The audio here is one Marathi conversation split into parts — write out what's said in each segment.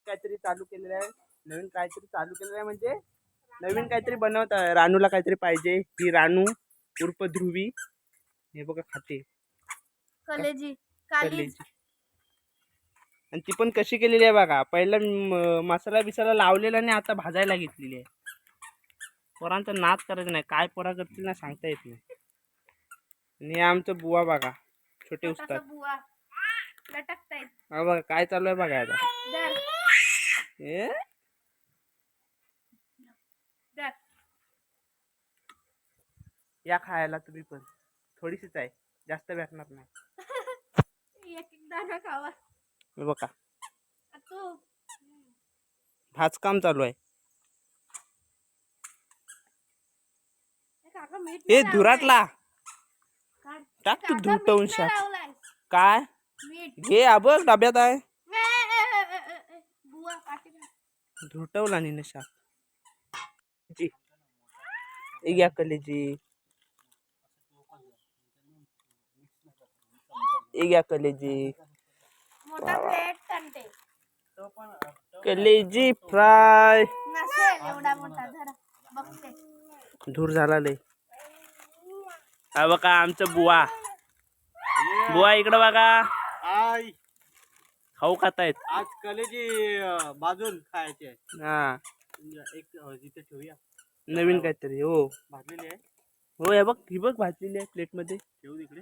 काहीतरी चालू केलेलं आहे. नवीन काहीतरी चालू केलेलं आहे म्हणजे नवीन काहीतरी बनवत आहे. रानूला काहीतरी पाहिजे. ही रानू उर्फ ध्रुवी हे बघा खाते कलेजी कलेजी. आणि ती पण कशी केलेली आहे बघा. पहिला मसाला बिसाला लावलेला आणि आता भाजायला घेतलेली आहे. पोरांचा नाद करायचं नाही. काय पोरा करतील ना सांगता येत नाही. आणि आमचं बुवा बघा छोटे उस्ताद. बुवा लटकतायत. हा बघा काय चालू आहे बघा आता. ए या खायला तुम्ही पण थोडीशीच आहे जास्त भेटणार नाही. एक दाणा खावा. हे बघा तू हाच काम चालू आहे. काका मीठ हे नाही धुराटला लावलंय. टाक तू काका धुटवून मीठ नाही शाक. लावलंय. काय मीठ घे बघ डब्यात आहे. बुवा काठी घाल. धुटवला नाही शाक. हे घ्या कलेजी. हे घ्या कलेजी. मोठा प्लेट कंटे कलेजी फ्राय. नसेल एवढा मोठा जरा बघते. धूर झाला लय. हा बघा आमचं बुवा. बुवा इकडं बघा. आई खाऊ खातायत. आज कलेजी भाजून खायचे. हा एक जिथे ठेवूया नवीन काहीतरी. हो भाजलेली आहे. हो हे बघ ही बघ भाजलेली आहे प्लेट मध्ये. ठेवू तिकडे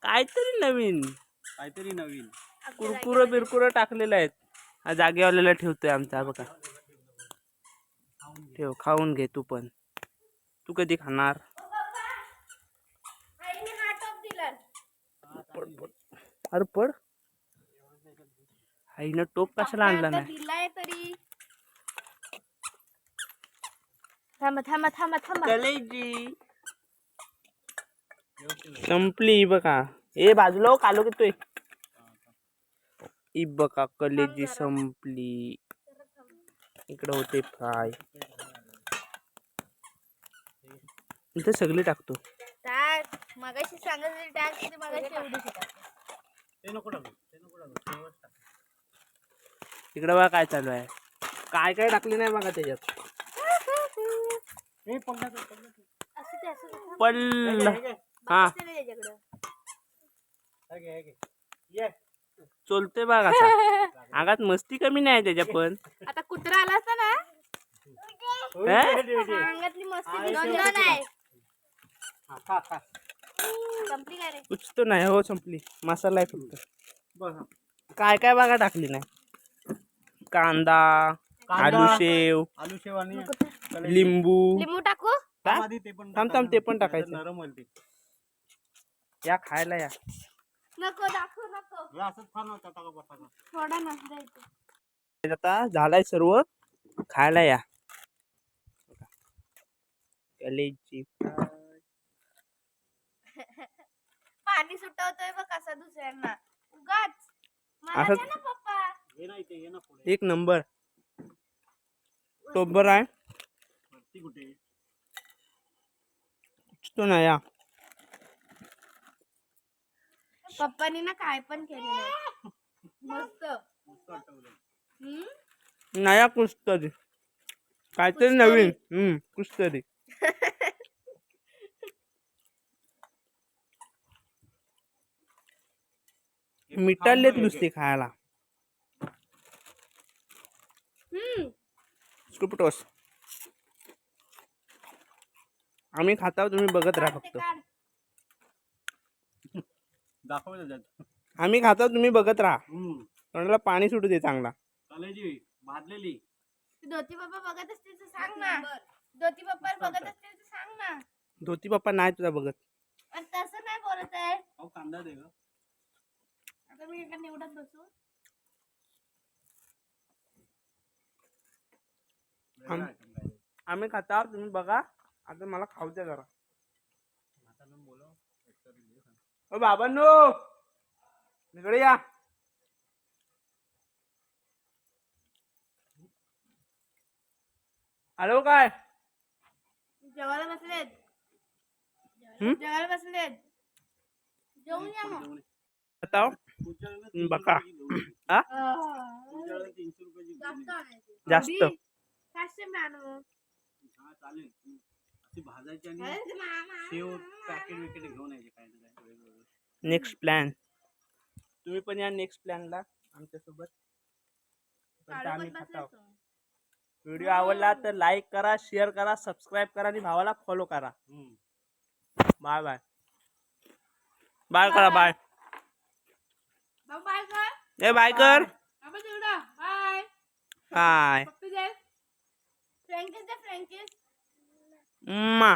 काहीतरी नवीन काहीतरी नवीन कुरकुरं बिरकुरं टाकलेलं आहेत. हा जागेवाल्याला ठेवतोय आमचा. हा बघा ठेव खाऊन घे तू पण. तू कधी खाणार. आईने हा टोप दिला. अरे पड. आईनं टोप कशाला आणला आता नाही. दिलाय तरी. थांबा थांबा थांबा थांबा. कलेजी संपली बघा. ए बाजूला हो, कालो घेतोय. ई बघा कलेजी संपली. इकडं होते फ्राय. इथे सगळे टाकतो. टाक मगाशी सांगत होती टाक किती मगाशी एवढी टाक. ते नको टाकू ते नको टाकू. इकडं बघा काय चालू आहे. काय काय टाकले नाही बघा त्याच्यात. हे पडलं असं ते असं पडलं. हा त्याच्याकडं. ये चलते बघ असा. आगात मस्ती कमी नाही त्याच्या पण. आता कुत्रा आला असता ना अंगातली मस्ती दिसणार नाही. खा खा संपली काय रे. कुछ तो नाही हो संपली. मसाला आहे फक्त. बघ काय काय बघा टाकली नाही. कांदा आलू शेव आलू शेव आणि लिंबू. लिंबू टाकू. आधी ते पण थांब थांब ते पण टाकायचं. नरम होईल ते. या खायला या. नको दाखवू नको. हे असंच खाणं होतं टाका बसायला. थोडा नसता येतो. आता झालाय सर्व. खायला या. कलेजी पाणी सुटवतोय बघ कसा दुसऱ्यांना उगाच. मला असं- दे ना पप्पा. हे नाही ते ये ना पुढे. एक नंबर टोबर आहे. वरती कुठे तो नाही या. पप्पानी ना काय पण केलेलं मस्त. मस्त आठवलं. नया कुछ तरी काहीतरी नवीन. कुछ तरी. मिठालेत नुसते खायला. स्कुपटोस आम्ही खाताव तुम्ही बघत राहा फक्त. दाखव त्याच्यात. आम्ही खाताव तुम्ही बघत राहा. तोंडाला पाणी सुटू दे चांगला. कलेजी भाजलेली. धोती पप्पा बघत असतील तर सांग ना. धोती पप्पा बघत असतील तर सांग ना. धोती पप्पा नाही तुझा बघत. आणि तसं नाही बोलत आहे. अहो कांदा दे ग. आता मी एका निवडत बसू. आम्ही खाताव तुम्ही बघा. आता मला खाऊ द्या जरा. ओ बाबांनो इकडे या. आलो काय. जेवायला बसलेत. हम्म? जेवायला बसलेत. जेवून या मग. बताओ बघा. हा 300 रुपयाची जास्त हा चालेल अशी भाजायची आणि शेव पॅकेट विकेट घेऊन यायचे काय ना काय वेगवेगळं. नेक्स्ट प्लॅन तुम्ही पण या नेक्स्ट प्लॅनला आमच्यासोबत पण आम्ही खाताव. व्हिडिओ आवडला तर लाईक करा, शेअर करा, सबस्क्राईब करा आणि भावाला फॉलो करा. बाय बाय बाय करा बाय. बाय कर ए बाय कर. बाय बाय फ्रँकीज मा